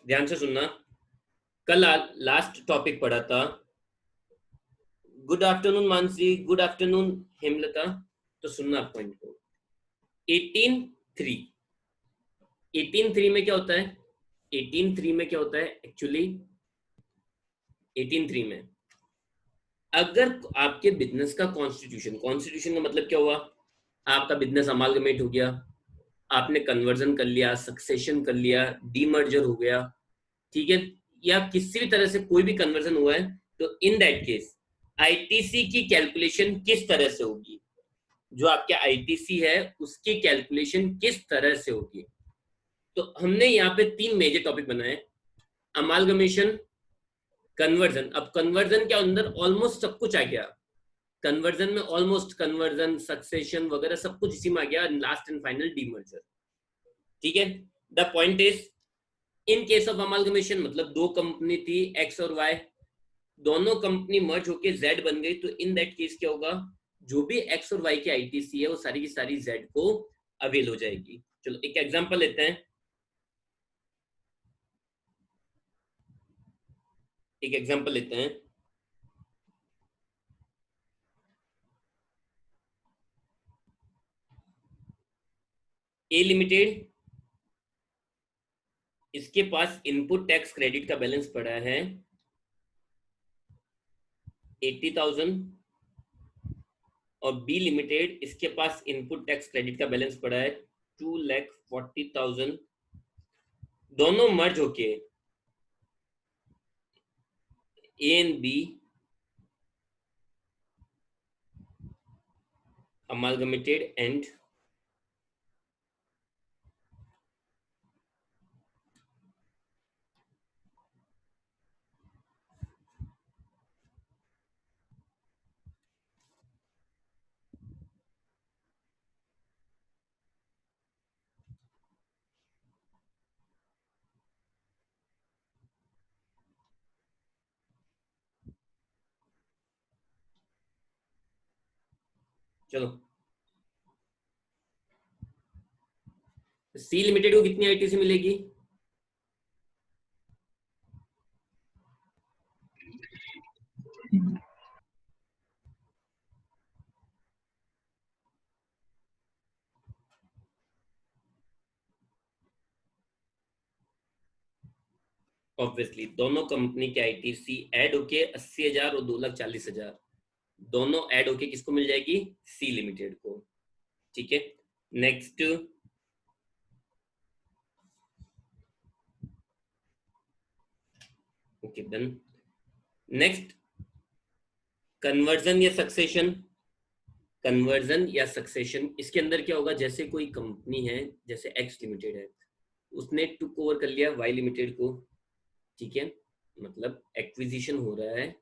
ध्यान से सुनना। कल लास्ट टॉपिक पढ़ा था। Good afternoon Mansi, good afternoon Hemlata. तो सुनना पॉइंट को। 18-3। 18-3 में क्या होता है? 18-3 में क्या होता है एक्चुअली? 18-3 में अगर आपके बिजनेस का कॉन्स्टिट्यूशन, कॉन्स्टिट्यूशन का मतलब क्या हुआ? आपका बिजनेस अमालगमेट हो गया, आपने कन्वर्जन कर लिया, सक्सेशन कर लिया, डीमर्जर हो गया, ठीक है, या किसी भी तरह से कोई भी कन्वर्जन हुआ है, तो इन दैट केस आईटीसी की कैलकुलेशन किस तरह से होगी? जो आपके आईटीसी है उसकी कैलकुलेशन किस तरह से होगी? तो हमने यहाँ पे 3 मेजर टॉपिक बनाए। Amalgamation, conversion. अब कन्वर्जन के अंदर ऑलमोस्ट सब कुछ आ गया। कन्वर्जन में ऑलमोस्ट कन्वर्जन, सक्सेशन वगैरह सब कुछ इसी में आ गया। Last and final demerger. ठीक है। The point is, in case of amalgamation मतलब दो कंपनी थी एक्स और वाई, दोनों कंपनी मर्ज होके जेड बन गई, तो इन दैट केस क्या होगा? जो भी एक्स और वाई की आईटीसी है वो सारी की सारी जेड को अवेल हो जाएगी। चलो एक एग्जांपल लेते हैं। एक एग्जांपल लेते हैं। ए लिमिटेड, इसके पास इनपुट टैक्स क्रेडिट का बैलेंस पड़ा है 80,000, और बी लिमिटेड, इसके पास इनपुट टैक्स क्रेडिट का बैलेंस पड़ा है 2,40,000। दोनों मर्ज होके A and B amalgamated and चलो सी लिमिटेड को कितनी आईटीसी मिलेगी? ऑब्वियसली दोनों कंपनी के आईटीसी ऐड होके 80,000 और 2,40,000 दोनों ऐड होके किसको मिल जाएगी? सी लिमिटेड को। ठीक है। Next, okay done. Next, conversion या सक्सेशन। कन्वर्जन या सक्सेशन, इसके अंदर क्या होगा? जैसे कोई कंपनी है, जैसे एक्स लिमिटेड है, उसने टुक ओवर कर लिया वाई लिमिटेड को, ठीक है, मतलब एक्विजिशन हो रहा है,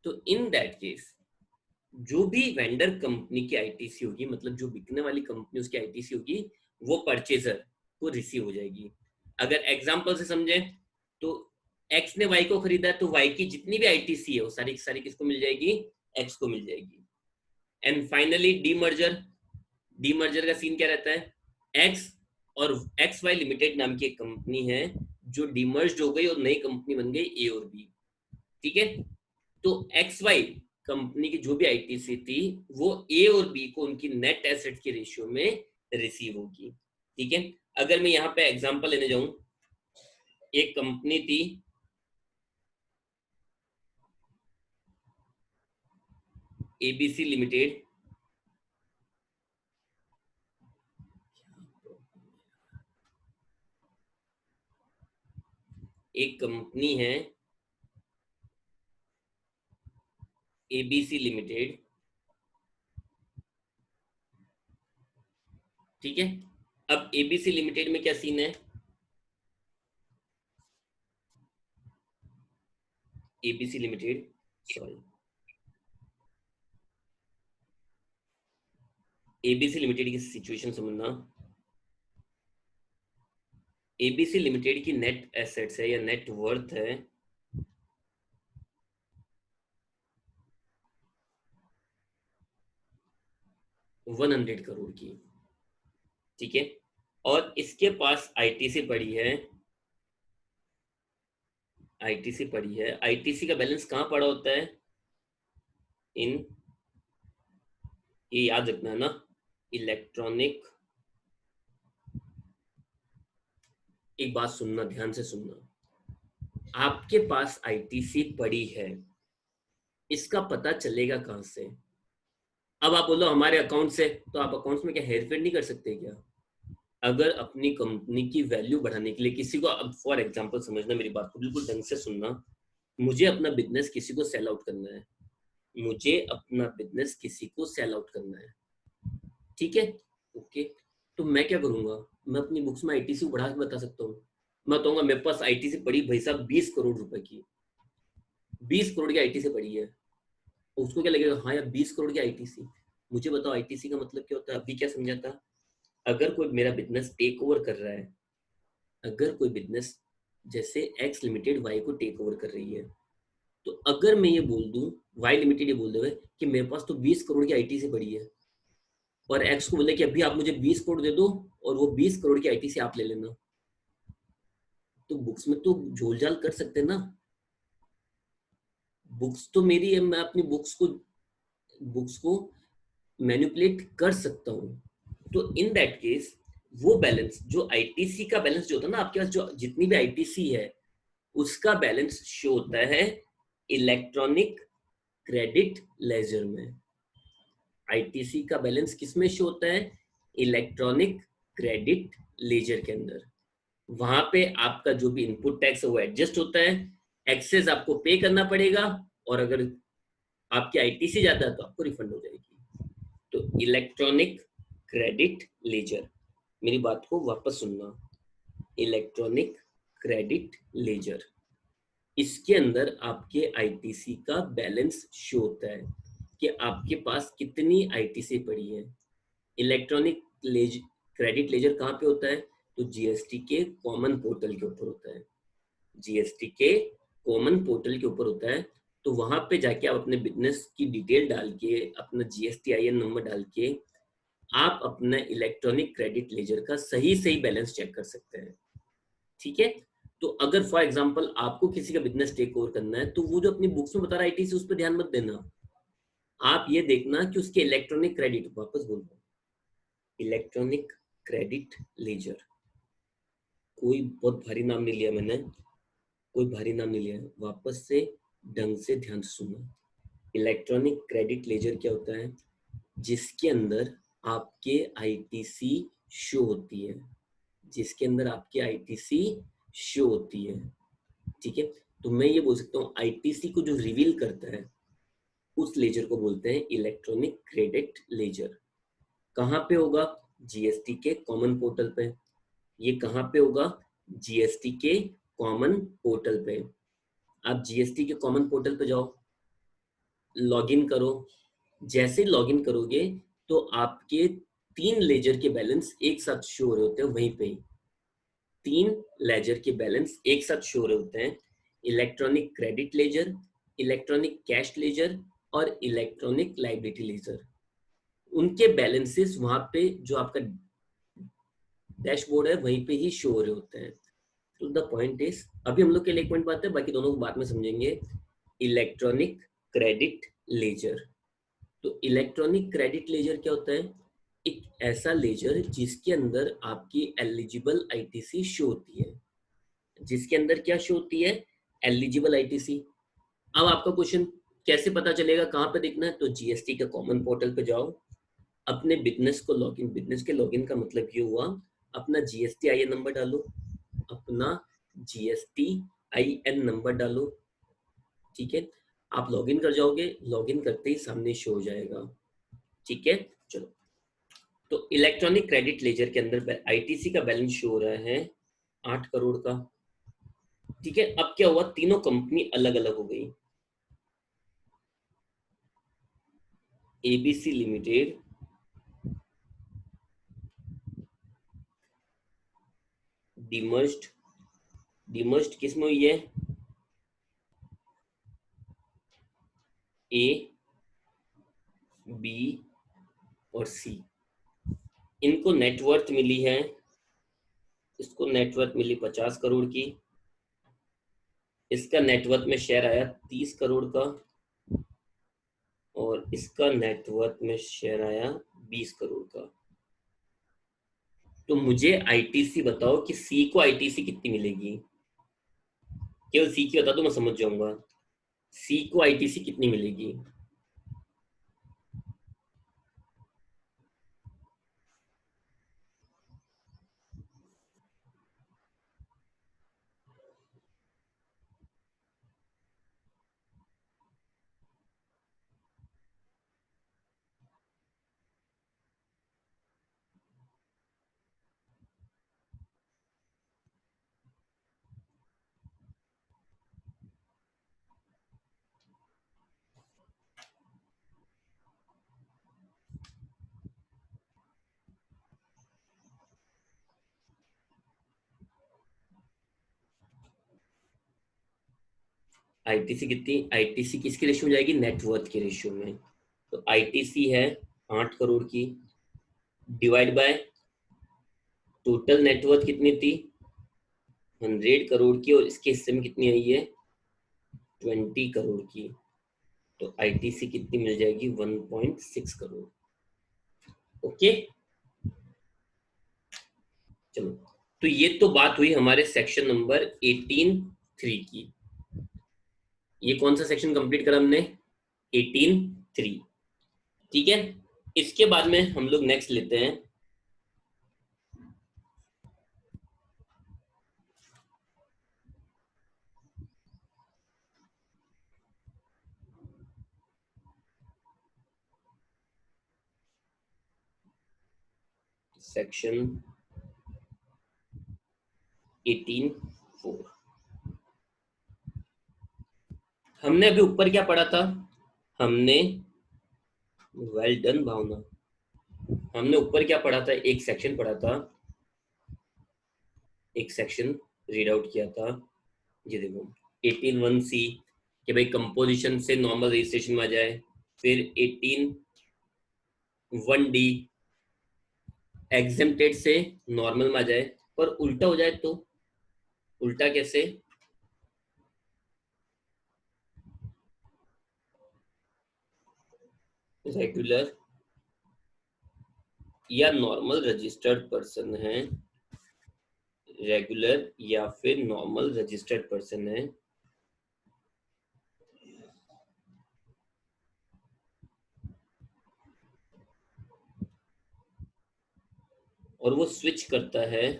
तो इन दैट केस जो भी वेंडर कंपनी की आईटीसी होगी, मतलब जो बिकने वाली कंपनी उसकी आईटीसी होगी, वो परचेजर को रिसीव हो जाएगी। अगर एग्जांपल से समझे तो एक्स ने वाई को खरीदा, तो वाई की जितनी भी आईटीसी है वो सारी की सारी किसको मिल जाएगी? एक्स को मिल जाएगी। And finally demerger. डीमर्जर का सीन क्या रहता है? एक्स और एक्स वाई लिमिटेड नाम की एक कंपनी है जो डीमर्ज हो गई और नई कंपनी बन गई ए और बी। ठीक है। तो एक्स वाई कंपनी की जो भी आईटीसी थी वो ए और बी को उनकी नेट एसेट के रेशियो में रिसीव होगी। ठीक है। अगर मैं यहाँ पे एग्जांपल लेने जाऊं, एक कंपनी थी एबीसी लिमिटेड, एक कंपनी है एबीसी लिमिटेड, ठीक है। अब एबीसी लिमिटेड में क्या सीन है? ABC limited, sorry, ABC limited की सिचुएशन समझना। एबीसी लिमिटेड की नेट एसेट्स है या नेट वर्थ है 100 करोड़ की, ठीक है। और इसके पास आईटीसी पड़ी है आईटीसी पड़ी है, आईटीसी का बैलेंस कहाँ पड़ा होता है? इन, ये याद रखना है ना, इलेक्ट्रॉनिक, एक बात सुनना, ध्यान से सुनना, आपके पास आईटीसी पड़ी है, इसका पता चलेगा कहां से? अब आप बोलो हमारे अकाउंट से, तो आप अकाउंट्स में क्या हेरफेर नहीं कर सकते क्या? अगर अपनी कंपनी की वैल्यू बढ़ाने के लिए किसी को, अब फॉर एग्जांपल समझना, मेरी बात को बिल्कुल ढंग से सुनना, मुझे अपना बिजनेस किसी को सेल आउट करना है, मुझे अपना बिजनेस किसी को सेल आउट करना है, ठीक है, ओके, तो मैं क्या करूंगा? मैं अपनी बुक्स में आईटीसी बढ़ा के बता सकता हूँ। मैं कहूंगा मेरे पास आईटीसी पड़ी भाई साहब 20 करोड़ रुपए की, 20 करोड़ की आईटीसी पड़ी है। उसको क्या लगेगा, हाँ यार 20 करोड़ की आईटीसी। मुझे बताओ आईटीसी का मतलब क्या होता है? अभी क्या समझा था? अगर कोई मेरा बिजनेस टेक ओवर कर रहा है, अगर कोई बिजनेस जैसे एक्स लिमिटेड वाई को टेक ओवर कर रही है, तो अगर मैं ये बोल दूं, वाई लिमिटेड ये बोल दे कि मेरे पास तो 20 करोड़ की आईटीसी पड़ी है, और एक्स को बोले कि अभी आप मुझे 20 करोड़ दे दो और वो 20 करोड़ की आईटीसी आप ले लेना, तो बुक्स में तो झोलझाल कर सकते हैं ना। बुक्स तो मेरी है, मैं अपनी बुक्स को मैनिपुलेट कर सकता हूँ। तो इन दैट केस वो बैलेंस जो आईटीसी का बैलेंस जो होता है ना, आपके पास जो जितनी भी आईटीसी है उसका बैलेंस शो होता है इलेक्ट्रॉनिक क्रेडिट लेजर में। आईटीसी का बैलेंस किस में शो होता है? इलेक्ट्रॉनिक क्रेडिट लेजर के अंदर। वहां पे आपका जो भी इनपुट टैक्स है वो एडजस्ट होता है, एक्सेस आपको पे करना पड़ेगा, और अगर आपकी आईटीसी ज्यादा है तो आपको रिफंड हो जाएगी। तो इलेक्ट्रॉनिक क्रेडिट लेजर, मेरी बात को वापस सुनना, इलेक्ट्रॉनिक क्रेडिट लेजर, इसके अंदर आपके आईटीसी का बैलेंस शो होता है कि आपके पास कितनी आईटीसी पड़ी है। इलेक्ट्रॉनिक क्रेडिट लेजर कहाँ पे होता है? तो जीएसटी के कॉमन पोर्टल के ऊपर होता है, जीएसटी के कॉमन पोर्टल के ऊपर होता है। तो वहां पे जाके आप अपने बिजनेस की डिटेल डाल के, अपना जीएसटीआईएन नंबर डाल के, आप अपना इलेक्ट्रॉनिक क्रेडिट लेजर का सही सही बैलेंस चेक कर सकते हैं, ठीक है। तो अगर फॉर एग्जांपल आपको किसी का बिजनेस टेक ओवर करना है, तो वो जो अपनी बुक्स में बता रहा है आईटीसी, उस पर ध्यान मत देना, आप ये देखना कि उसके इलेक्ट्रॉनिक क्रेडिट, वापस बोल रहा हूं, इलेक्ट्रॉनिक क्रेडिट लेजर, कोई बहुत भारी नाम नहीं लिया मैंने, कोई भारी नाम नहीं लिया, वापस से ढंग से ध्यान से सुनना। इलेक्ट्रॉनिक क्रेडिट लेजर क्या होता है? जिसके अंदर आपके आईटीसी शो होती है, जिसके अंदर आपकी आईटीसी शो होती है, ठीक है। तो मैं ये बोल सकता हूँ आईटीसी को जो रिवील करता है उस लेजर को बोलते हैं इलेक्ट्रॉनिक क्रेडिट लेजर। कहाँ पे होगा? जीएसटी के कॉमन पोर्टल पे। ये कहाँ पे होगा? जीएसटी के कॉमन पोर्टल पे। आप जीएसटी के कॉमन पोर्टल पे जाओ, लॉगिन करो, जैसे लॉगिन करोगे तो आपके 3 लेजर के बैलेंस एक साथ शो हो रहे होते हैं वहीं पे ही, 3 लेजर के बैलेंस एक साथ शो हो रहे होते हैं, electronic credit ledger, electronic cash ledger और इलेक्ट्रॉनिक लाइबिलिटी लेजर। उनके बैलेंसेस वहां पे जो आपका डैशबोर्ड है वहीं पे ही शो हो रहे होते हैं। तो द पॉइंट इज, अभी हम लोग के लिए एक पॉइंट बात है, बाकी दोनों को बाद में समझेंगे। इलेक्ट्रॉनिक क्रेडिट लेजर, तो इलेक्ट्रॉनिक क्रेडिट लेजर क्या होता है? एक ऐसा लेजर जिसके अंदर आपकी एलिजिबल आईटीसी शो होती है, जिसके अंदर क्या शो होती है? Eligible ITC. अब आपका क्वेश्चन कैसे पता चलेगा, कहाँ पे देखना है? तो जीएसटी के कॉमन पोर्टल पे जाओ, अपने बिजनेस को लॉगिन, बिजनेस के लॉगिन का मतलब ये हुआ अपना जीएसटी आईएन नंबर डालो, अपना जीएसटी आईएन नंबर डालो, ठीक है। आप लॉगिन कर जाओगे, लॉगिन करते ही सामने शो हो जाएगा, ठीक है। चलो, तो इलेक्ट्रॉनिक क्रेडिट लेजर के अंदर आईटीसी का बैलेंस शो हो रहा है 8 करोड़ का, ठीक है। अब क्या हुआ, तीनों कंपनी अलग अलग हो गई, एबीसी लिमिटेड डिमर्ज्ड, डिमर्ज्ड किस में हुई है? ए, बी और सी। इनको नेटवर्थ मिली है, इसको नेटवर्थ मिली 50 करोड़ की, इसका नेटवर्थ में शेयर आया 30 करोड़ का और इसका नेटवर्थ में शेयर आया 20 करोड़ का। तो मुझे आईटीसी बताओ कि सी को आईटीसी कितनी मिलेगी। केवल सी की बता दो, मैं समझ जाऊंगा। सी को आईटीसी कितनी मिलेगी। आईटीसी कितनी, आईटीसी किसके रेशियो में जाएगी, नेटवर्थ के रेशियो में। तो आईटीसी है 8 करोड़ की, डिवाइड बाय टोटल नेटवर्थ कितनी थी 100 करोड़ की, और इसके हिस्से में कितनी आई है 20 करोड़ की। तो आईटीसी कितनी मिल जाएगी 1.6 करोड़। ओके चलो, तो ये तो बात हुई हमारे सेक्शन नंबर 18(3) की। ये कौन सा सेक्शन कंप्लीट करा हमने, 18(3). ठीक है, इसके बाद में हम लोग नेक्स्ट लेते हैं सेक्शन 18(4). हमने अभी ऊपर क्या पढ़ा था, हमने वेल डन भावना, हमने ऊपर क्या पढ़ा था, एक सेक्शन पढ़ा था, एक सेक्शन रीड आउट किया था। ये देखो 18(1)(c) कि भाई कंपोजिशन से नॉर्मल रजिस्ट्रेशन में आ जाए। फिर 18(1)(d) एग्जेम्प्टेड से नॉर्मल में आ जाए। पर उल्टा हो जाए तो, उल्टा कैसे, रेगुलर या नॉर्मल रजिस्टर्ड पर्सन है, रेगुलर या फिर नॉर्मल रजिस्टर्ड पर्सन है, और वो स्विच करता है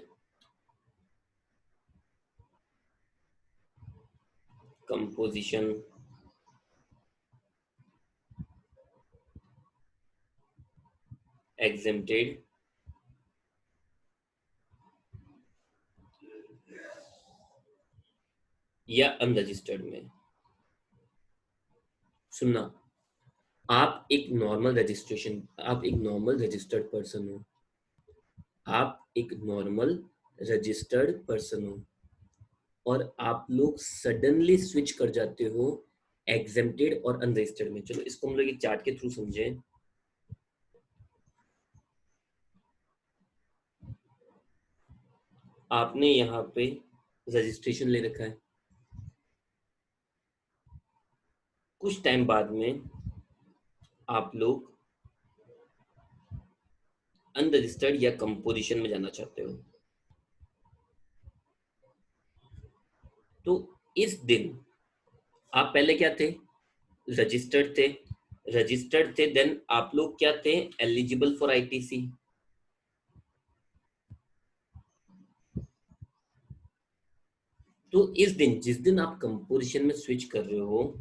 कंपोजिशन एग्जेम्प्टेड या अनरजिस्टर्ड में। सुनना, आप एक नॉर्मल रजिस्ट्रेशन, आप एक नॉर्मल रजिस्टर्ड पर्सन हो, आप एक नॉर्मल रजिस्टर्ड पर्सन हो, और आप लोग सडनली स्विच कर जाते हो एग्जेम्प्टेड और अनरजिस्टर्ड में। चलो इसको हम लोग एक चार्ट के थ्रू समझें। आपने यहाँ पे रजिस्ट्रेशन ले रखा है, कुछ टाइम बाद में आप लोग अनरजिस्टर्ड या कंपोजिशन में जाना चाहते हो। तो इस दिन आप पहले क्या थे, रजिस्टर्ड थे, रजिस्टर्ड थे, देन आप लोग क्या थे, एलिजिबल फॉर आईटीसी। तो इस दिन, जिस दिन आप कंपोजिशन में स्विच कर रहे हो,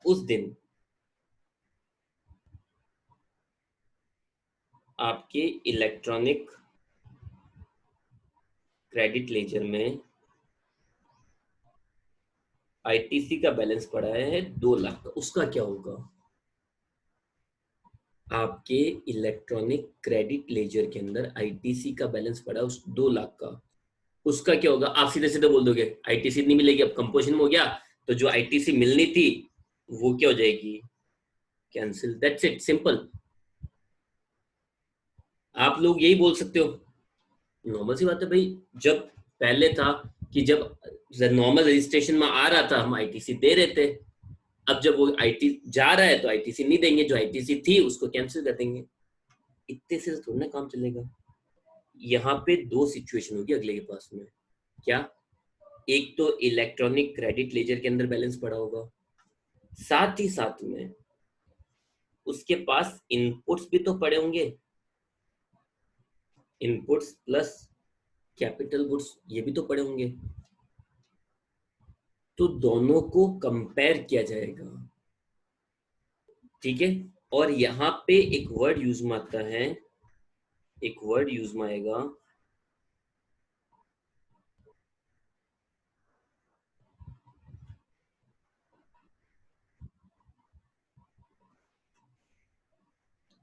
उस दिन आपके इलेक्ट्रॉनिक क्रेडिट लेजर में आईटीसी का बैलेंस पड़ा है 2 लाख का। उसका क्या होगा, आपके इलेक्ट्रॉनिक क्रेडिट लेजर के अंदर आईटीसी का बैलेंस पड़ा है उस 2 लाख का, उसका क्या होगा। आप सीधे सीधे बोल दोगे आईटीसी नहीं मिलेगी, अब कंपोजिशन में हो गया, तो जो आईटीसी मिलनी थी वो क्या हो जाएगी, कैंसिल। That's it, simple. आप लोग यही बोल सकते हो, नॉर्मल सी बात है भाई। जब पहले था कि जब नॉर्मल रजिस्ट्रेशन में आ रहा था हम आईटीसी दे रहे थे, अब जब वो आईटी जा रहा है तो आईटीसी नहीं देंगे, जो आईटीसी थी उसको कैंसिल कर देंगे। इतने से थोड़ा ना काम चलेगा। यहाँ पे दो सिचुएशन होगी अगले के पास में। क्या? एक तो इलेक्ट्रॉनिक क्रेडिट लेजर के अंदर बैलेंस पड़ा होगा, साथ ही साथ में उसके पास इनपुट्स भी तो पड़े होंगे, इनपुट्स प्लस कैपिटल गुड्स ये भी तो पड़े होंगे। तो दोनों को कंपेयर किया जाएगा, ठीक है। और यहाँ पे एक वर्ड यूज में आता है, एक वर्ड यूज में आएगा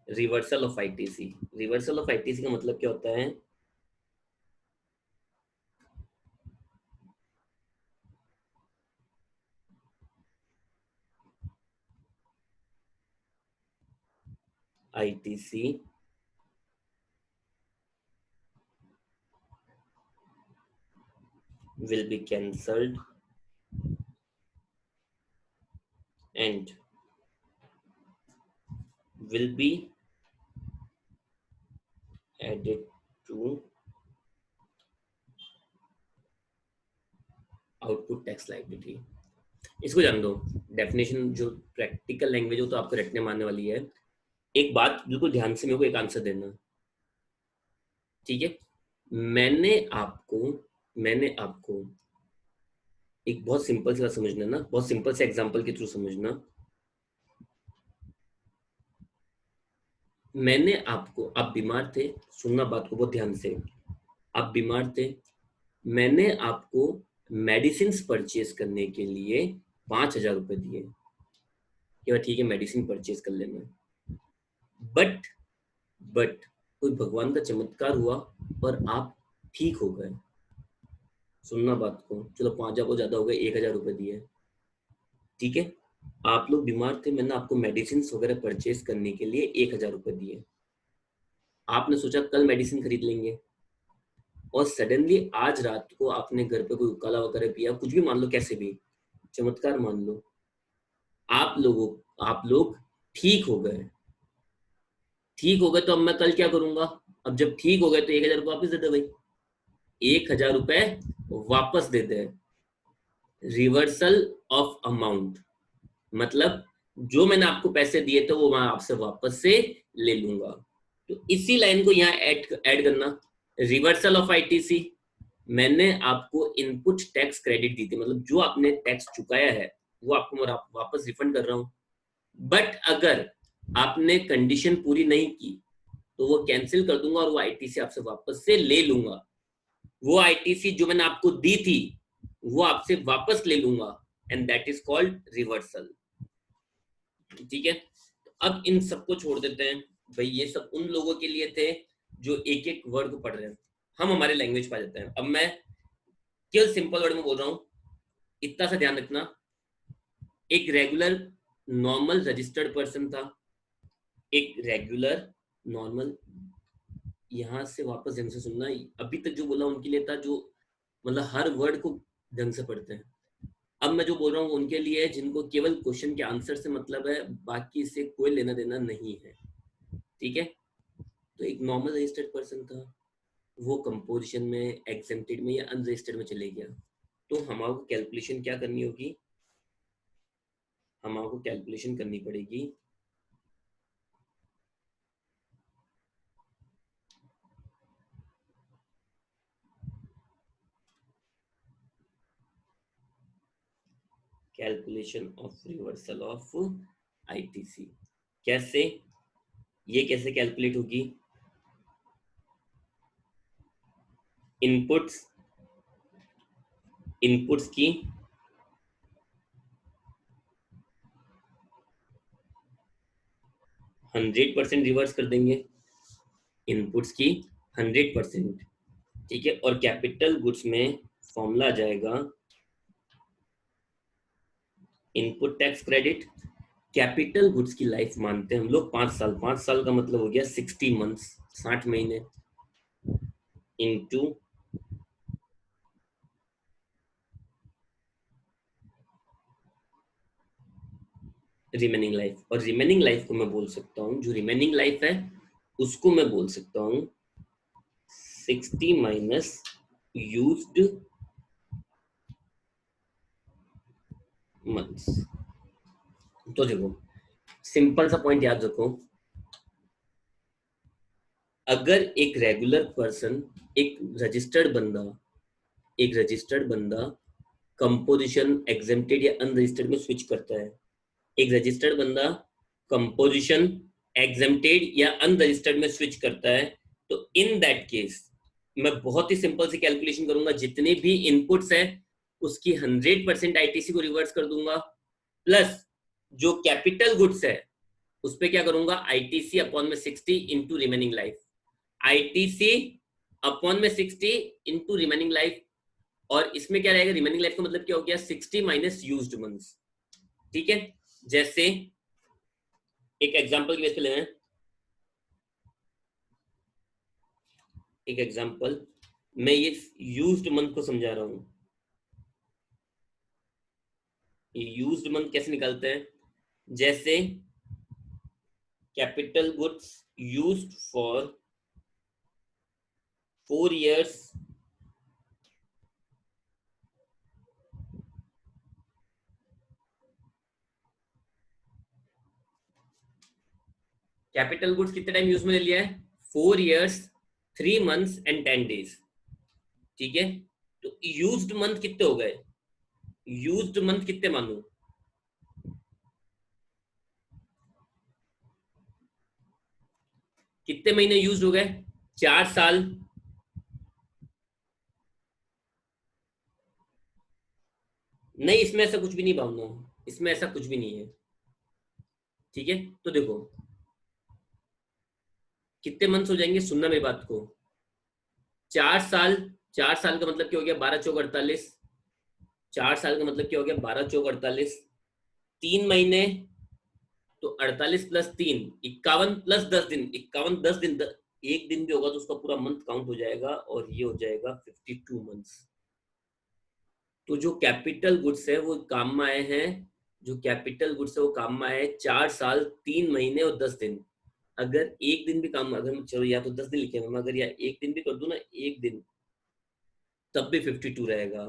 reversal of ITC. Reversal of ITC का मतलब क्या होता है? ITC will be cancelled and will be added to output tax liability. इसको जान दो, डेफिनेशन जो प्रैक्टिकल लैंग्वेज हो तो आपको रटने मारने वाली है। एक बात बिल्कुल ध्यान से मेरे को एक आंसर देना, ठीक है। मैंने आपको मैंने आपको एक बहुत सिंपल सा समझना ना, बहुत सिंपल से एग्जांपल के थ्रू समझना। मैंने आपको, आप बीमार थे, सुनना बात को बहुत ध्यान से, आप बीमार थे, मैंने आपको मेडिसिन परचेज करने के लिए 5,000 रुपए दिए कि भाई ठीक है मेडिसिन परचेज कर लेना। बट बट कोई भगवान का चमत्कार हुआ और आप ठीक हो गए। सुनना बात को, चलो 5,000 को ज्यादा हो गए, 1,000 रुपए दिए, ठीक है। आप लोग बीमार थे, मैंने आपको मेडिसिन वगैरह परचेज करने के लिए 1,000 रुपए दिए। आपने सोचा कल मेडिसिन खरीद लेंगे, और सडनली आज रात को आपने घर पे कोई उकाला वगैरह पिया, कुछ भी मान लो, कैसे भी चमत्कार मान लो, आप लोग ठीक हो गए। ठीक हो गए तो अब मैं कल क्या करूंगा? अब जब ठीक हो गए तो 1,000 रुपये वापस दे दे भाई, 1,000 रुपए वापस दे दे। रिवर्सल ऑफ अमाउंट मतलब जो मैंने आपको पैसे दिए थे वो मैं आपसे वापस से ले लूंगा। तो इसी लाइन को यहाँ ऐड करना, रिवर्सल ऑफ आईटीसी। मैंने आपको इनपुट टैक्स क्रेडिट दी थी, मतलब जो आपने टैक्स चुकाया है वो आपको मैं वापस रिफंड कर रहा हूं। बट अगर आपने कंडीशन पूरी नहीं की तो वो कैंसिल कर दूंगा और वो आईटीसी आपसे वापस से ले लूंगा। वो आईटीसी जो मैंने आपको दी थी वो आपसे वापस ले लूंगा, and that is called reversal, ठीक है। अब इन सबको छोड़ देते हैं भाई, ये सब उन लोगों के लिए थे जो एक एक वर्ड को पढ़ रहे हैं। हम हमारे लैंग्वेज पा जाते हैं। अब मैं केवल सिंपल वर्ड में बोल रहा हूं, इतना सा ध्यान रखना। एक रेगुलर नॉर्मल रजिस्टर्ड पर्सन था, एक रेगुलर नॉर्मल, यहां से वापस ढंग से सुनना, अभी तक जो बोला उनके लिए था जो मतलब हर वर्ड को ढंग से पढ़ते हैं। अब मैं जो बोल रहा हूँ उनके लिए जिनको केवल क्वेश्चन के आंसर से मतलब है, बाकी से कोई लेना देना नहीं है, ठीक है। तो एक नॉर्मल रजिस्टर्ड पर्सन था, वो कंपोजिशन में, एग्जेम्प्टेड में या अनरजिस्टर्ड में चले गया। तो हमारे को कैलकुलेशन क्या करनी होगी? हमारे को कैलकुलेशन करनी पड़ेगी calculation of reversal of ITC. कैसे? ये कैसे कैलकुलेट होगी? इनपुट्स इनपुट्स की 100% रिवर्स कर देंगे, इनपुट्स की 100%, ठीक है। और कैपिटल गुड्स में फॉर्मूला आ जाएगा input tax credit. Capital goods की लाइफ मानते हैं हम लोग 5 साल, 5 साल का मतलब हो गया 60 मंथ्स, 60 महीने, इंटू रिमेनिंग लाइफ, और रिमेनिंग लाइफ को मैं बोल सकता हूँ, जो रिमेनिंग लाइफ है उसको मैं बोल सकता हूँ 60 माइनस यूज्ड मंथ्स। तो देखो, सिंपल सा पॉइंट याद रखो, अगर एक रेगुलर पर्सन, एक रजिस्टर्ड बंदा, एक रजिस्टर्ड बंदा कंपोजिशन एग्जेम्प्टेड या अनरजिस्टर्ड में स्विच करता है, एक रजिस्टर्ड बंदा कंपोजिशन एग्जेम्प्टेड या अनरजिस्टर्ड में स्विच करता है, तो इन दैट केस मैं बहुत ही सिंपल सी कैलकुलेशन करूंगा, जितने भी इनपुट्स है उसकी 100% आईटीसी को रिवर्स कर दूंगा, प्लस जो कैपिटल गुड्स है उस पर क्या करूंगा, आईटीसी अपॉन में 60 into remaining life, ITC upon में 60 इंटू रिमेनिंग लाइफ, और इसमें क्या रहेगा, रिमेनिंग लाइफ का मतलब क्या हो गया, 60 माइनस यूज्ड मंथ्स। ठीक है, जैसे एक एग्जांपल की बेस पे ले रहे हैं, एक एग्जांपल, मैं ये यूज्ड मंथ को समझा रहा हूं। ये यूज्ड मंथ कैसे निकालते हैं, जैसे capital goods used for 4 years, capital goods कितने टाइम यूज में ले लिया है, 4 years 3 months एंड 10 days। ठीक है, तो यूज्ड मंथ कितने हो गए, यूज्ड मंथ कितने मानू, कितने महीने यूज हो गए, 4 साल, नहीं इसमें ऐसा कुछ भी नहीं भावना, इसमें ऐसा कुछ भी नहीं है। ठीक है, तो देखो कितने मंथ्स हो जाएंगे, सुनना मेरी बात को, 4 साल, 4 साल का मतलब क्या हो गया, 12 चौक 48, 4 साल का मतलब क्या हो गया, 12 चौक 48, 3 महीने, तो 48 + 3 51, प्लस 10 दिन, 51 10 दिन, एक दिन भी होगा तो उसका पूरा मंथ काउंट हो जाएगा, और ये हो जाएगा 52 मंथ्स। तो जो कैपिटल गुड्स है वो काम में आए हैं, जो कैपिटल गुड्स है वो काम में आए 4 साल 3 महीने और 10 दिन। अगर एक दिन भी काम, अगर चलो या तो 10 दिन लिखे, मैं अगर या एक दिन भी कर दूं ना, एक दिन, तब भी 52 रहेगा।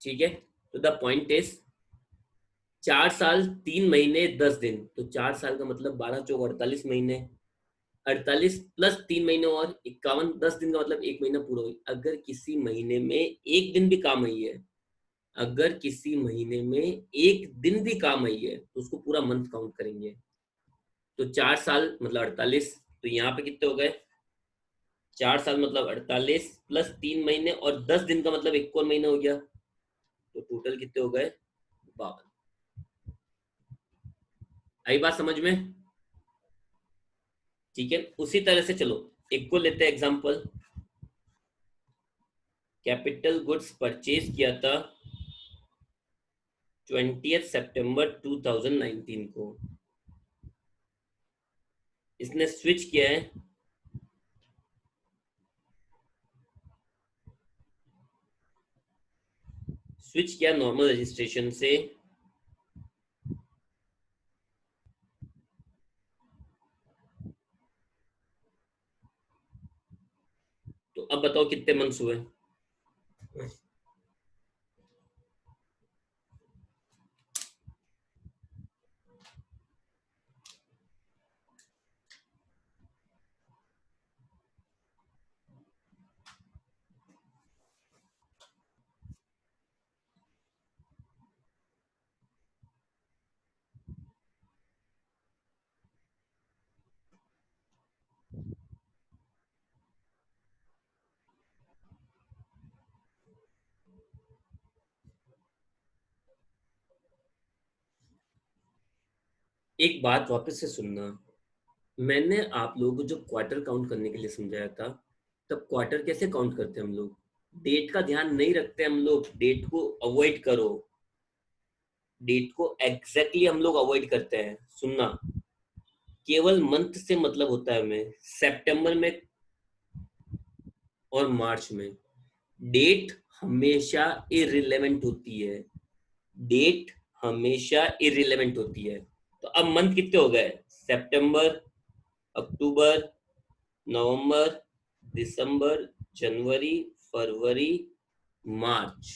ठीक है, तो द पॉइंट इज 4 साल 3 महीने 10 दिन, तो 4 साल का मतलब 12 चौक 48 महीने, 48 + 3 महीने और 51, 10 दिन का मतलब एक महीना पूरा हुई। अगर किसी महीने में एक दिन भी काम आई है, अगर किसी महीने में एक दिन भी काम आई है तो उसको पूरा मंथ काउंट करेंगे। तो 4 साल मतलब 48, तो यहाँ पे कितने हो गए, 4 साल मतलब 48 + 3 महीने और 10 दिन का मतलब एक और महीना हो गया, तो टोटल कितने हो गए, 52। आई बात समझ में। ठीक है, उसी तरह से चलो एक को लेते हैं एग्जांपल, कैपिटल गुड्स परचेज किया था 20 सितंबर 2019 को, इसने स्विच किया है स्विच किया नॉर्मल रजिस्ट्रेशन से, तो अब बताओ कितने मंथ्स हुए, एक बात वापस से सुनना, मैंने आप लोगों को जो क्वार्टर काउंट करने के लिए समझाया था, तब क्वार्टर कैसे काउंट करते हैं हम लोग, डेट का ध्यान नहीं रखते हम लोग, डेट को अवॉइड करो, डेट को एग्जैक्टली हम लोग अवॉइड करते हैं। सुनना, केवल मंथ से मतलब होता है हमें, सितंबर में और मार्च में डेट हमेशा इररिलेवेंट होती है, डेट हमेशा इररिलेवेंट होती है। तो अब मंथ कितने हो गए? सितंबर, अक्टूबर, नवंबर, दिसंबर, जनवरी, फरवरी, मार्च।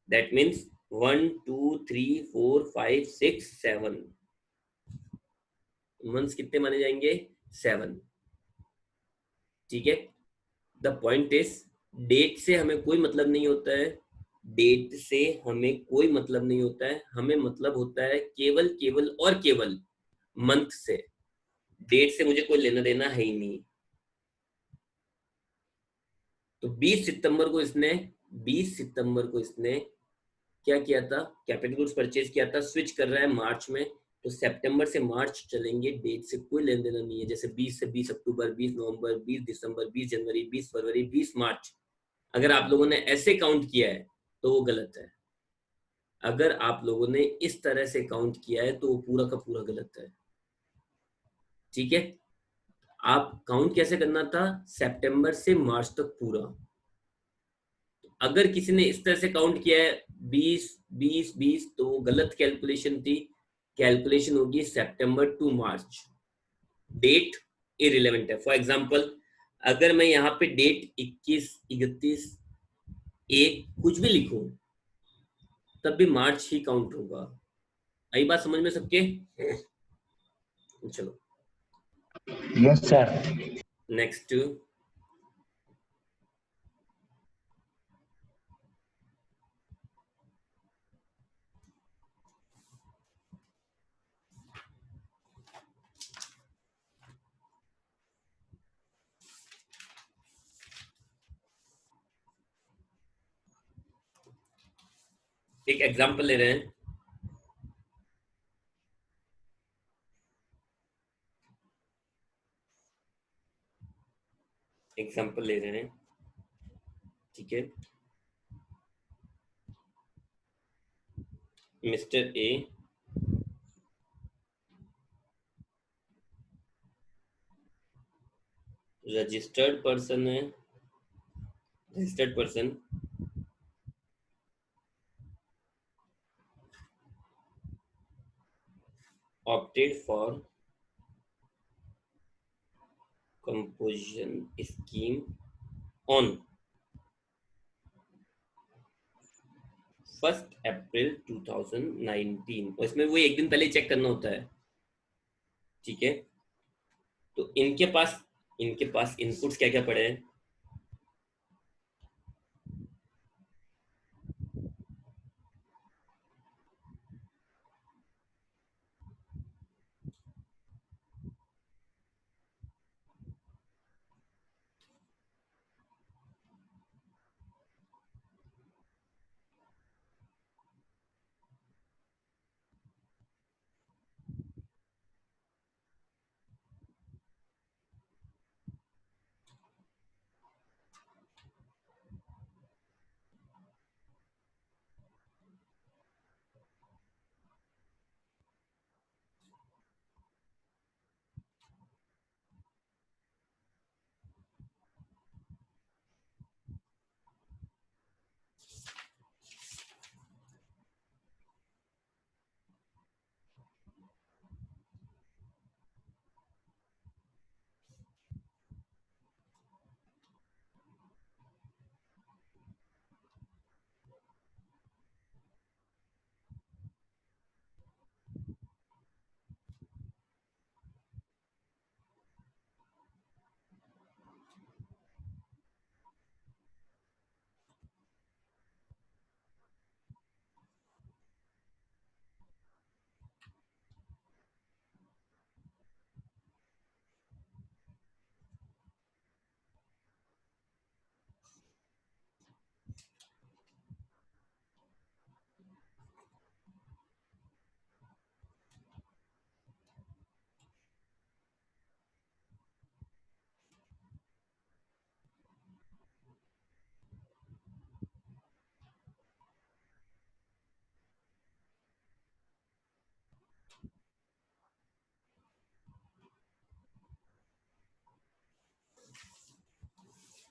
दैट मीन्स 1 2 3 4 5 6 7 मंथ्स कितने माने जाएंगे? 7। ठीक है। द पॉइंट इज, डेट से हमें कोई मतलब नहीं होता है। डेट से हमें कोई मतलब नहीं होता है, हमें मतलब होता है केवल केवल और केवल मंथ से। डेट से मुझे कोई लेना देना है ही नहीं। तो 20 सितंबर को इसने 20 सितंबर को इसने क्या किया था? कैपिटल गुड्स परचेज किया था। स्विच कर रहा है मार्च में, तो सितंबर से मार्च चलेंगे, डेट से कोई लेन देना नहीं है। जैसे 20 से 20 अक्टूबर, 20 नवंबर, 20 दिसंबर, 20 जनवरी, 20 फरवरी, 20 मार्च। अगर आप लोगों ने ऐसे काउंट किया है तो वो गलत है। अगर आप लोगों ने इस तरह से काउंट किया है तो वो पूरा का पूरा गलत है। ठीक है। आप काउंट कैसे करना था? सितंबर से मार्च तक पूरा। अगर किसी ने इस तरह से काउंट किया है 20 20 20, तो वो गलत कैलकुलेशन थी। कैलकुलेशन होगी सितंबर टू मार्च। डेट इररिलेवेंट है। फॉर एग्जांपल, अगर मैं यहाँ पे डेट 21 31 1 कुछ भी लिखूं, तब भी मार्च ही काउंट होगा। आई बात समझ में सबके? चलो यस सर। नेक्स्ट। एक एग्जांपल ले रहे हैं। एग्जांपल ले रहे हैं। ठीक है। मिस्टर ए रजिस्टर्ड पर्सन है। Registered person opted for composition scheme on 1 अप्रैल 2019। और इसमें वो एक दिन पहले चेक करना होता है। ठीक है। तो इनके पास इनपुट्स क्या क्या पड़े हैं?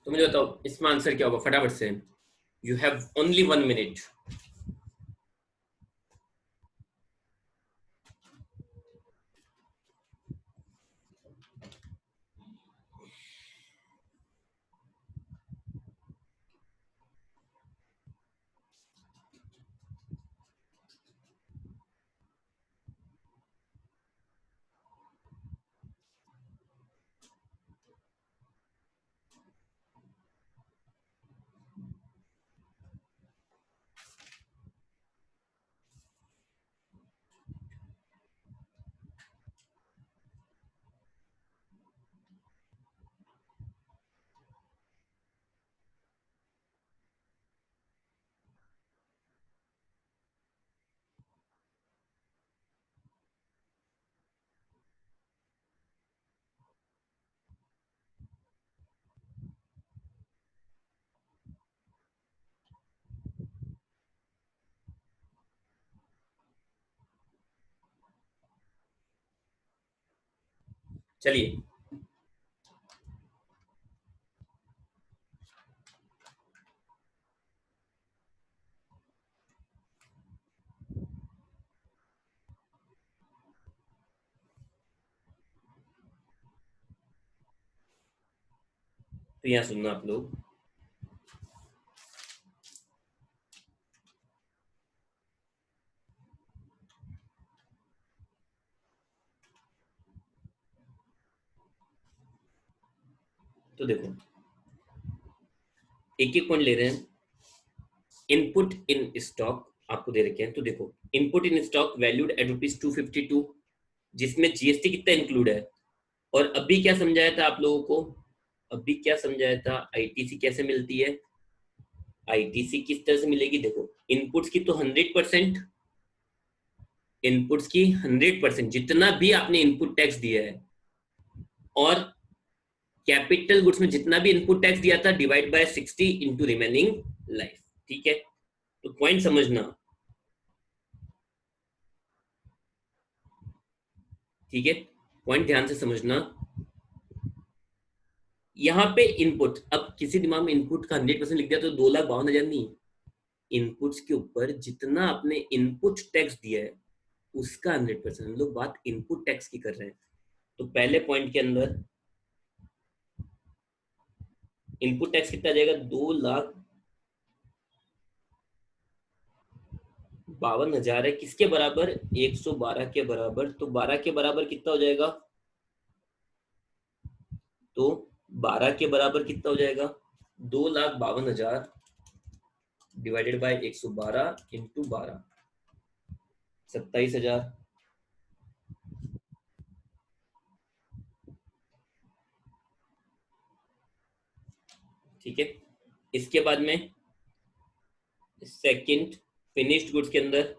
तो मुझे बताओ इसमें आंसर क्या होगा फटाफट से। You have only 1 minute. चलिए तो यहाँ सुनना आप लोग, तो देखो एक एक पॉइंट ले रहे हैं। इनपुट इन स्टॉक आपको दे रखे हैं, तो देखो input in stock valued at ₹252, जिसमें जीएसटी कितना इंक्लूड है। और अभी क्या समझाया था आप लोगों को, अभी क्या समझाया था, आईटीसी कैसे मिलती है, आईटीसी किस तरह से मिलेगी। देखो इनपुट्स की तो 100%, इनपुट्स की 100% जितना भी आपने इनपुट टैक्स दिया है, और कैपिटल गुड्स में जितना भी इनपुट टैक्स दिया था divide by 60 into remaining life. ठीक है, तो पॉइंट समझना, ठीक है, पॉइंट ध्यान से समझना। यहाँ पे इनपुट, अब किसी दिमाग में इनपुट का 100% लिख दिया तो 2,52,000 नहीं, इनपुट्स के ऊपर जितना आपने इनपुट टैक्स दिया है उसका 100%। हम लोग बात इनपुट टैक्स की कर रहे हैं। तो पहले पॉइंट के अंदर इनपुट टैक्स कितना जाएगा, 2,52,000 है, किसके बराबर, 112 के बराबर। तो 12 के बराबर कितना हो जाएगा, तो 12 के बराबर कितना हो जाएगा, 2,52,000 डिवाइडेड बाय 112 इंटू 12, 27,000। ठीक है, इसके बाद में सेकंड फिनिश्ड गुड्स के अंदर,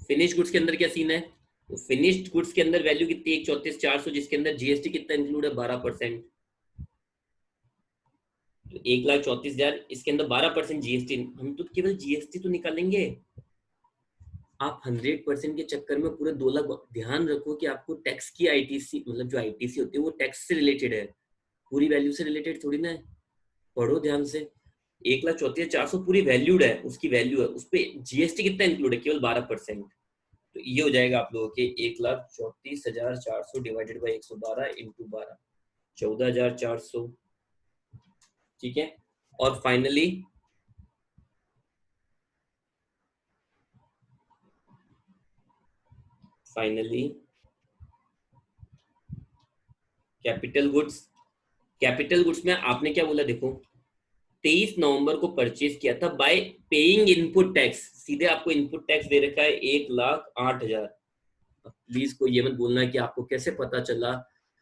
फिनिश्ड गुड्स के अंदर क्या सीन है, तो फिनिश्ड गुड्स के अंदर वैल्यू कितनी है, 134,400, जिसके अंदर जीएसटी कितना इंक्लूड है, 12%। तो 1,34,000, इसके अंदर 12% जीएसटी, हम तो केवल जीएसटी तो निकालेंगे। आप 100% के चक्कर में पूरे 2 लाख, ध्यान रखो कि आपको टैक्स की आईटीसी, मतलब जो आईटीसी होती है वो टैक्स से रिलेटेड है, पूरी वैल्यू से रिलेटेड थोड़ी ना है। पढ़ो ध्यान से, 1,34,400 पूरी वैल्यूड है, उसकी वैल्यू है, उस पर जीएसटी कितना इंक्लूड है, केवल 12%। तो ये हो जाएगा आप लोगों के 1,34,400 डिवाइडेड बाई 112 इंटू 12, 14,400। ठीक है, और finally capital goods, capital goods में आपने क्या बोला, देखो 23 नवंबर को परचेज किया था बाय पेइंग इनपुट टैक्स, सीधे आपको इनपुट टैक्स दे रखा है 1,08,000। प्लीज कोई ये मत बोलना कि आपको कैसे पता चला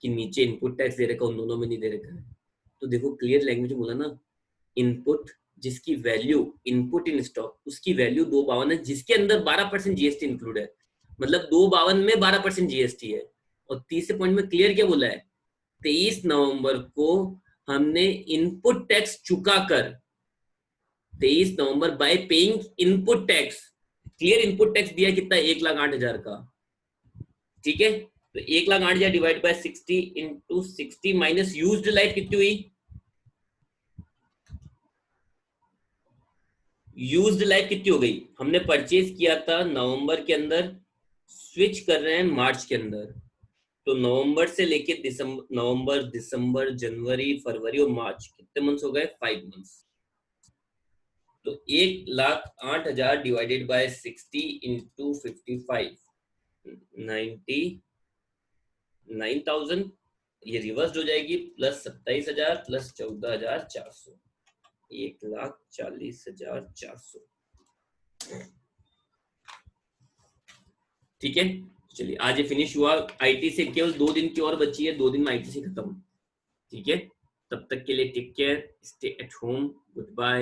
कि नीचे इनपुट टैक्स दे रखा, उन दोनों में नहीं दे रखा है। तो देखो क्लियर लैंग्वेज में बोला ना, इनपुट जिसकी वैल्यू इनपुट इन स्टॉक, उसकी वैल्यू 252 है, जिसके अंदर 12% जीएसटी इंक्लूड है, मतलब 252 में 12% जीएसटी है। और तीसरे पॉइंट में क्लियर क्या बोला है, 23 नवंबर को हमने इनपुट टैक्स चुका कर, 23 नवंबर by paying input tax, clear input tax दिया कितना, 1,08,000 का। ठीक है, तो 1,08,000 divide by 60 into 60 minus used life कितनी हुई, यूज्ड लाइफ कितनी हो गई, हमने परचेज किया था नवंबर के अंदर, स्विच कर रहे हैं मार्च के अंदर, तो नवंबर से लेके दिसंबर, नवंबर दिसंबर जनवरी फरवरी और मार्च, कितने मंथ्स हो गए, 5 मंथ्स। तो 1,08,000 डिवाइडेड बाय 60 इंटू 55, 99,000, ये रिवर्स हो जाएगी, प्लस 27,000 प्लस 14,400, 1,40,400। ठीक है, चलिए आज ये फिनिश हुआ। आईटी से केवल 2 दिन की और बची है, 2 दिन में आईटी से खत्म। ठीक है, तब तक के लिए take care, stay at home, good bye.